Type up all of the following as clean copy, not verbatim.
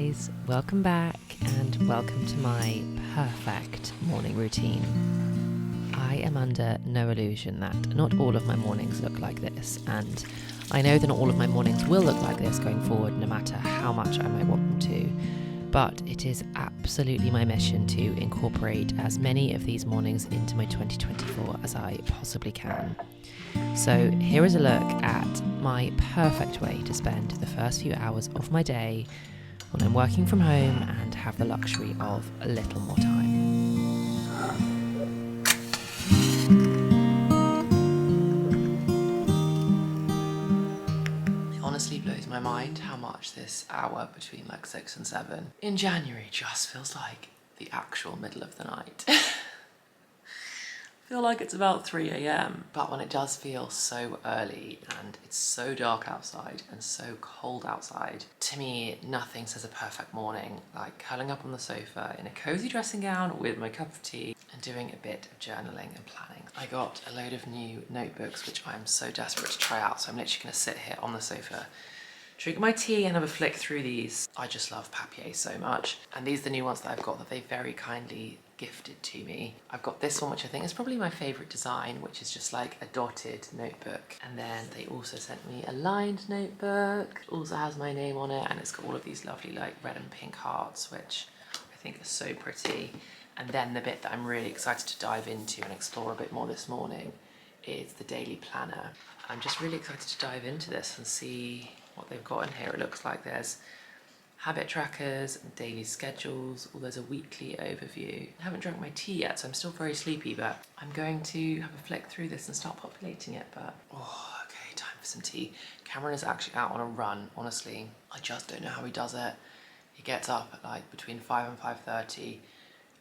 guys, welcome back and welcome to my perfect morning routine. I am under no illusion that not all of my mornings look like this, and I know that not all of my mornings will look like this going forward, no matter how much I might want them to. But it is absolutely my mission to incorporate as many of these mornings into my 2024 as I possibly can. So here is a look at my perfect way to spend the first few hours of my day when I'm working from home and have the luxury of a little more time. It honestly blows my mind how much this hour between like 6 and 7 in January just feels like the actual middle of the night. I feel like it's about 3 a.m. but when it does feel so early and it's so dark outside and so cold outside, to me nothing says a perfect morning like curling up on the sofa in a cozy dressing gown with my cup of tea and doing a bit of journaling and planning. I got a load of new notebooks which I'm so desperate to try out, so I'm literally going to sit here on the sofa, drink my tea and have a flick through these. I just love papier so much, and these are the new ones that I've got that they very kindly gifted to me. I've got this one which I think is probably my favourite design, which is just like a dotted notebook, and then they also sent me a lined notebook. It also has my name on it and it's got all of these lovely like red and pink hearts which I think are so pretty. And then the bit that I'm really excited to dive into and explore a bit more this morning is the daily planner. I'm just really excited to dive into this and see what they've got in here. It looks like there's habit trackers and daily schedules, or there's a weekly overview. I haven't drunk my tea yet, so I'm still very sleepy, but I'm going to have a flick through this and start populating it. But okay, time for some tea. Cameron is actually out on a run. Honestly, I just don't know how he does it. He gets up at like between 5 and 5:30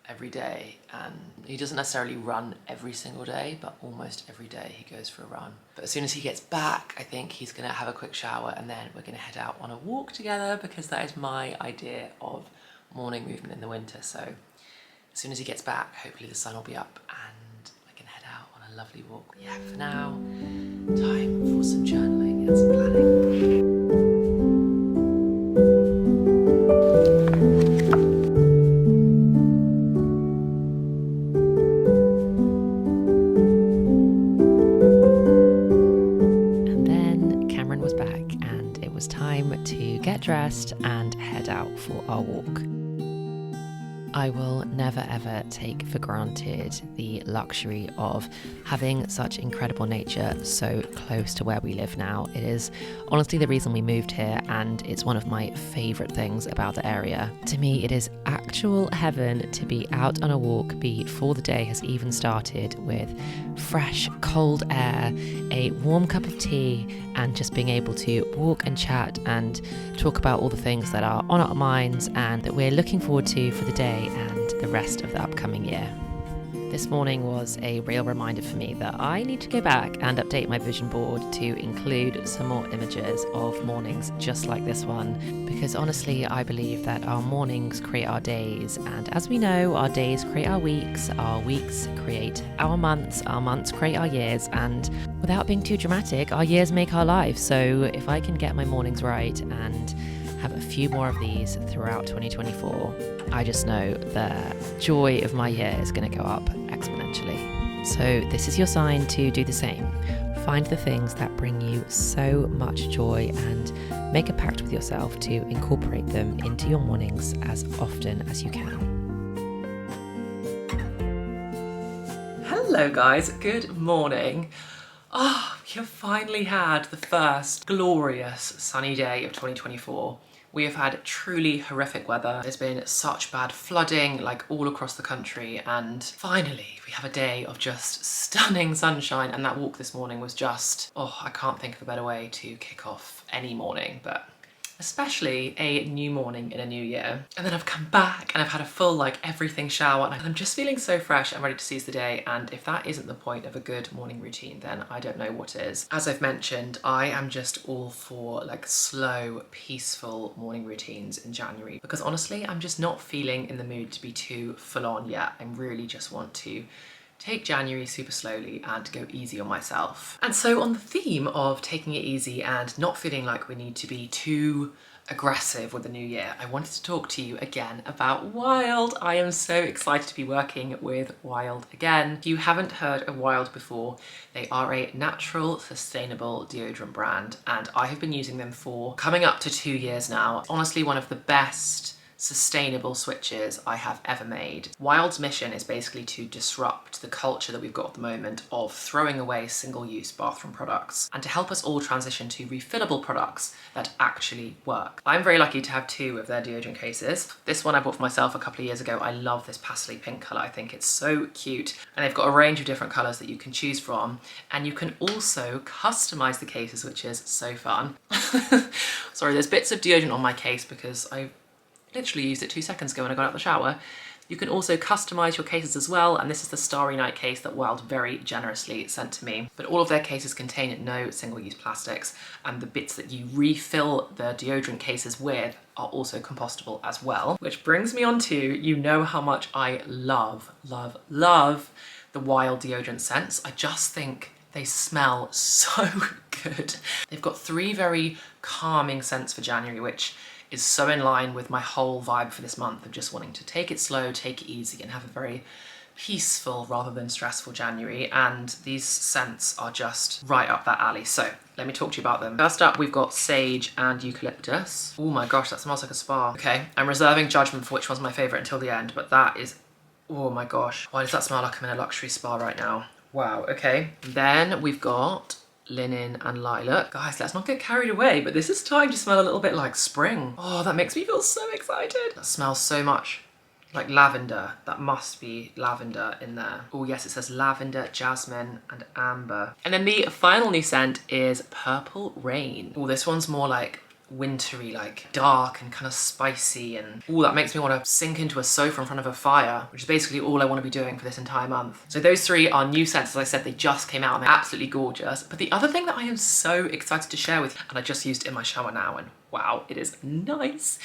every day, and he doesn't necessarily run every single day, but almost every day he goes for a run. But as soon as he gets back, I think he's gonna have a quick shower and then we're gonna head out on a walk together, because that is my idea of morning movement in the winter. So as soon as he gets back, hopefully the sun will be up and I can head out on a lovely walk. But yeah, for now, time for some journaling and some planning. To get dressed and head out for our walk. I will never ever take for granted the luxury of having such incredible nature so close to where we live now. It is honestly the reason we moved here, and it's one of my favourite things about the area. To me, it is actual heaven to be out on a walk before the day has even started, with fresh, cold air, a warm cup of tea, and just being able to walk and chat and talk about all the things that are on our minds and that we're looking forward to for the day and the rest of the upcoming year. This morning was a real reminder for me that I need to go back and update my vision board to include some more images of mornings just like this one, because honestly I believe that our mornings create our days, and as we know, our days create our weeks create our months create our years, and without being too dramatic, our years make our lives. So if I can get my mornings right and have a few more of these throughout 2024, I just know the joy of my year is going to go up exponentially. So this is your sign to do the same. Find the things that bring you so much joy and make a pact with yourself to incorporate them into your mornings as often as you can. Hello guys, good morning. We have finally had the first glorious sunny day of 2024. We have had truly horrific weather. There's been such bad flooding like all across the country, and finally we have a day of just stunning sunshine, and that walk this morning was just, I can't think of a better way to kick off any morning, but especially a new morning in a new year. And then I've come back and I've had a full like everything shower, and I'm just feeling so fresh and ready to seize the day. And if that isn't the point of a good morning routine, then I don't know what is. As I've mentioned, I am just all for like slow, peaceful morning routines in January, because honestly, I'm just not feeling in the mood to be too full on yet. I really just want to take January super slowly and go easy on myself. And so on the theme of taking it easy and not feeling like we need to be too aggressive with the new year, I wanted to talk to you again about Wild. I am so excited to be working with Wild again. If you haven't heard of Wild before, they are a natural, sustainable deodorant brand, and I have been using them for coming up to 2 years now. Honestly, one of the best sustainable switches I have ever made. Wild's mission is basically to disrupt the culture that we've got at the moment of throwing away single-use bathroom products and to help us all transition to refillable products that actually work. I'm very lucky to have 2 of their deodorant cases. This one I bought for myself a couple of years ago. I love this pastely pink colour. I think it's so cute. And they've got a range of different colours that you can choose from. And you can also customise the cases, which is so fun. Sorry, there's bits of deodorant on my case because I literally used it 2 seconds ago when I got out of the shower. You can also customize your cases as well, and this is the Starry Night case that Wild very generously sent to me. But all of their cases contain no single-use plastics, and the bits that you refill the deodorant cases with are also compostable as well. Which brings me on to, you know how much I love the Wild deodorant scents. I just think they smell so good. They've got 3 very calming scents for January, which is so in line with my whole vibe for this month of just wanting to take it slow, take it easy, and have a very peaceful rather than stressful January. And these scents are just right up that alley. So let me talk to you about them. First up, we've got sage and eucalyptus. Oh my gosh, that smells like a spa. Okay, I'm reserving judgment for which one's my favorite until the end, but that is, oh my gosh. Why does that smell like I'm in a luxury spa right now? Wow, okay. Then we've got linen and lilac. Guys, let's not get carried away, but this is starting to smell a little bit like spring. Oh, that makes me feel so excited. That smells so much like lavender. That must be lavender in there. Oh yes, it says lavender, jasmine, and amber. And then the final new scent is Purple Rain. Oh, this one's more like wintry, like dark and kind of spicy, and oh, that makes me want to sink into a sofa in front of a fire, which is basically all I want to be doing for this entire month. So those 3 are new scents. As I said, they just came out and they're absolutely gorgeous. But the other thing that I am so excited to share with you, and I just used it in my shower now, and wow, it is nice,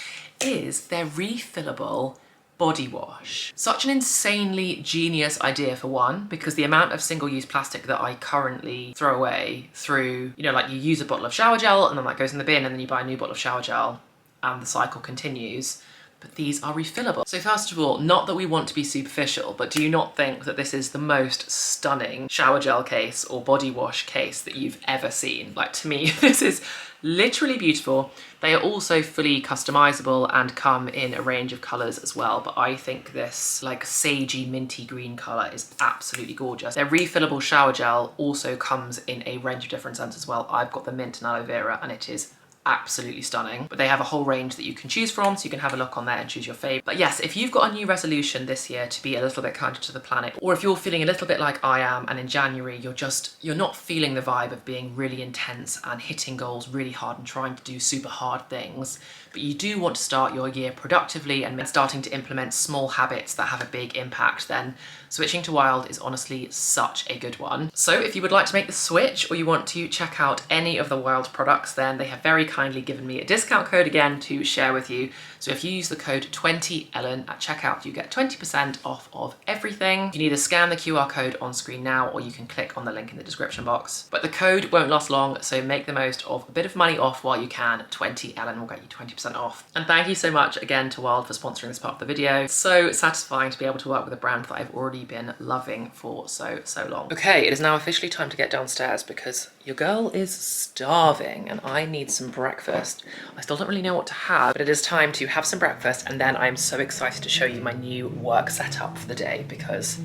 is their refillable body wash. Such an insanely genius idea, for one, because the amount of single-use plastic that I currently throw away through, you know, like you use a bottle of shower gel and then that goes in the bin and then you buy a new bottle of shower gel and the cycle continues. But these are refillable. So first of all, not that we want to be superficial, but do you not think that this is the most stunning shower gel case or body wash case that you've ever seen? Like, to me, this is literally beautiful. They are also fully customizable and come in a range of colors as well, but I think this like sagey minty green color is absolutely gorgeous. Their refillable shower gel also comes in a range of different scents as well. I've got the mint and aloe vera, and it is absolutely stunning. But they have a whole range that you can choose from, so you can have a look on there and choose your fave. But yes, if you've got a new resolution this year to be a little bit kinder to the planet, or if you're feeling a little bit like I am, and in January you're not feeling the vibe of being really intense and hitting goals really hard and trying to do super hard things, but you do want to start your year productively and starting to implement small habits that have a big impact, then switching to Wild is honestly such a good one. So if you would like to make the switch, or you want to check out any of the Wild products, then they have very kindly given me a discount code again to share with you. So if you use the code 20Ellen at checkout, you get 20% off of everything. You can either scan the QR code on screen now, or you can click on the link in the description box. But the code won't last long, so make the most of a bit of money off while you can. 20Ellen will get you 20% off. And thank you so much again to Wild for sponsoring this part of the video. It's so satisfying to be able to work with a brand that I've already been loving for so long. Okay, it is now officially time to get downstairs because your girl is starving and I need some breakfast. I still don't really know what to have, but it is time to have some breakfast, and then I'm so excited to show you my new work setup for the day because,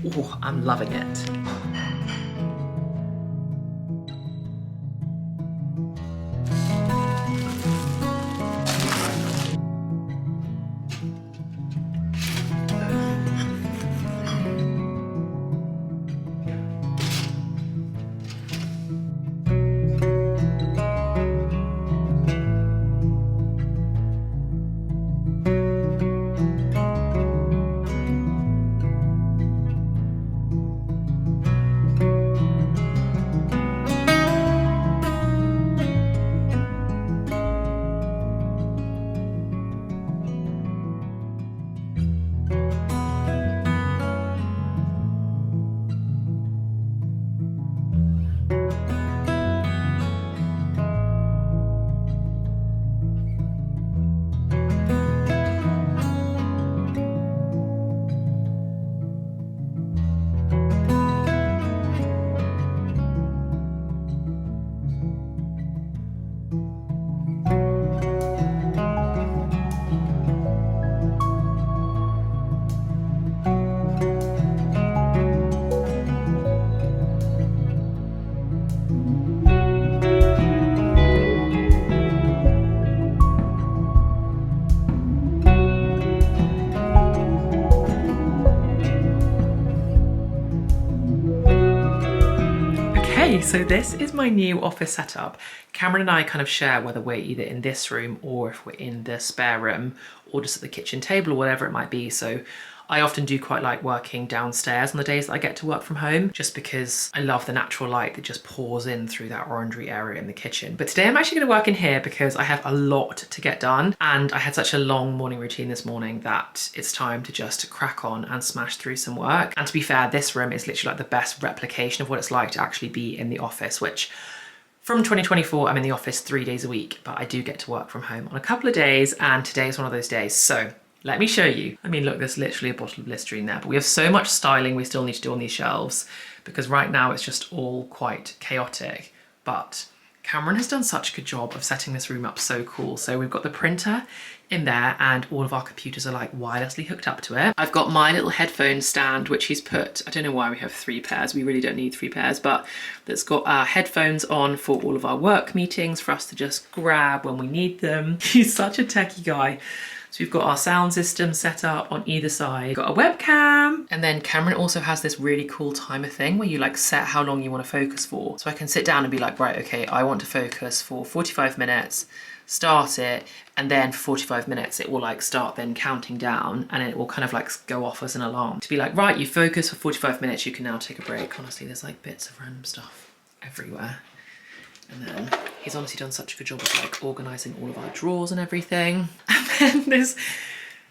ooh, I'm loving it. So this is my new office setup. Cameron and I kind of share whether we're either in this room or if we're in the spare room or just at the kitchen table or whatever it might be. So I often do quite like working downstairs on the days that I get to work from home, just because I love the natural light that just pours in through that orangery area in the kitchen. But today I'm actually going to work in here because I have a lot to get done, and I had such a long morning routine this morning that it's time to just crack on and smash through some work. And to be fair, this room is literally like the best replication of what it's like to actually be in the office, which from 2024, I'm in the office 3 days a week, but I do get to work from home on a couple of days, and today is one of those days. So let me show you. I mean, look, there's literally a bottle of Listerine there, but we have so much styling we still need to do on these shelves because right now it's just all quite chaotic. But Cameron has done such a good job of setting this room up so cool. So we've got the printer in there and all of our computers are like wirelessly hooked up to it. I've got my little headphone stand, which he's put, I don't know why we have 3 pairs. We really don't need 3 pairs, but that's got our headphones on for all of our work meetings for us to just grab when we need them. He's such a techie guy. So we've got our sound system set up on either side, we've got a webcam, and then Cameron also has this really cool timer thing where you like set how long you want to focus for. So I can sit down and be like, right, okay, I want to focus for 45 minutes, start it, and then for 45 minutes it will like start then counting down, and it will kind of like go off as an alarm to be like, right, you focus for 45 minutes, you can now take a break. Honestly, there's like bits of random stuff everywhere. And then he's honestly done such a good job of like organising all of our drawers and everything. And then this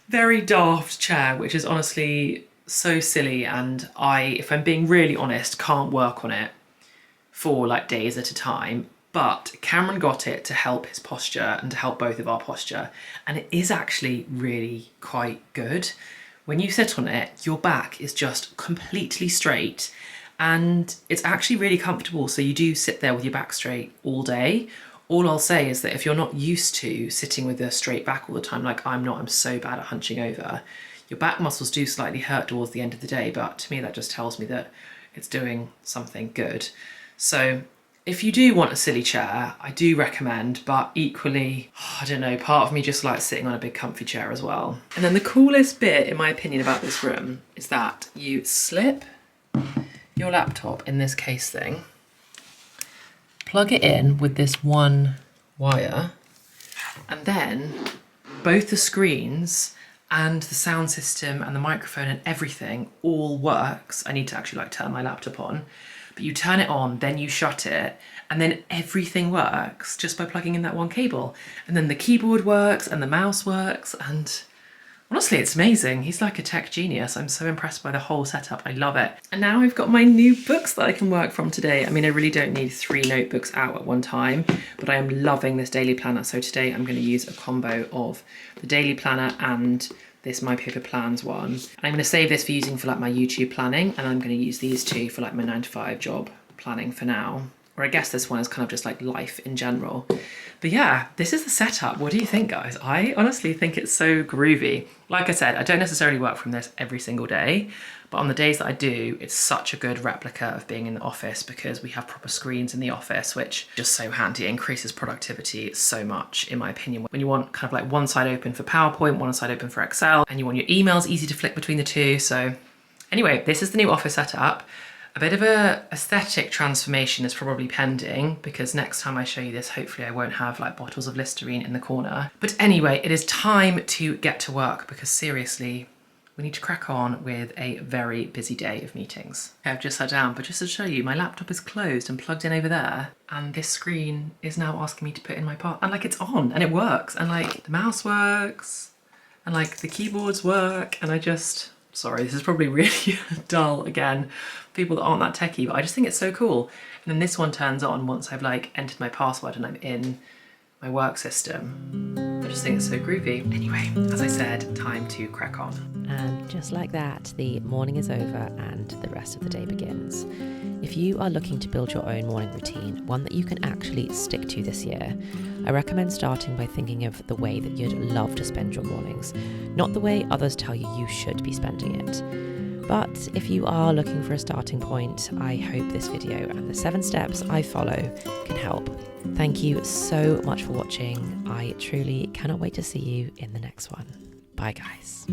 very daft chair, which is honestly so silly, and I, if I'm being really honest, can't work on it for like days at a time. But Cameron got it to help his posture and to help both of our posture. And it is actually really quite good. When you sit on it, your back is just completely straight. And it's actually really comfortable, so you do sit there with your back straight all day. All I'll say is that if you're not used to sitting with a straight back all the time, like I'm not, I'm so bad at hunching over, your back muscles do slightly hurt towards the end of the day, but to me that just tells me that it's doing something good. So if you do want a silly chair, I do recommend, but equally, I don't know, part of me just likes sitting on a big comfy chair as well. And then the coolest bit, in my opinion, about this room is that you slip your laptop in this case thing, plug it in with this one wire, and then both the screens and the sound system and the microphone and everything all works. I need to actually like turn my laptop on, but you turn it on, then you shut it, and then everything works just by plugging in that one cable. And then the keyboard works and the mouse works, and honestly, it's amazing. He's like a tech genius. I'm so impressed by the whole setup. I love it. And now I've got my new books that I can work from today. I mean, I really don't need 3 notebooks out at one time, but I am loving this daily planner. So today I'm going to use a combo of the daily planner and this My Paper Plans one. And I'm going to save this for using for like my YouTube planning, and I'm going to use these 2 for like my 9-to-5 job planning for now. Or I guess this one is kind of just like life in general. But yeah, this is the setup. What do you think, guys? I honestly think it's so groovy. Like I said, I don't necessarily work from this every single day, but on the days that I do, it's such a good replica of being in the office because we have proper screens in the office, which is just so handy. It increases productivity so much, in my opinion. When you want kind of like one side open for PowerPoint, one side open for Excel, and you want your emails easy to flick between the two. So anyway, this is the new office setup. A bit of a aesthetic transformation is probably pending because next time I show you this, hopefully I won't have like bottles of Listerine in the corner. But anyway, it is time to get to work because seriously, we need to crack on with a very busy day of meetings. Okay, I've just sat down, but just to show you, my laptop is closed and plugged in over there, and this screen is now asking me to put in my part, and like it's on and it works, and like the mouse works, and like the keyboards work, and I just, sorry, this is probably really dull again, people that aren't that techie, but I just think it's so cool. And then this one turns on once I've like entered my password and I'm in my work system. I just think it's so groovy. Anyway, as I said, time to crack on. And just like that, the morning is over and the rest of the day begins. If you are looking to build your own morning routine, one that you can actually stick to this year, I recommend starting by thinking of the way that you'd love to spend your mornings, not the way others tell you you should be spending it. But if you are looking for a starting point, I hope this video and the 7 steps I follow can help. Thank you so much for watching. I truly cannot wait to see you in the next one. Bye guys.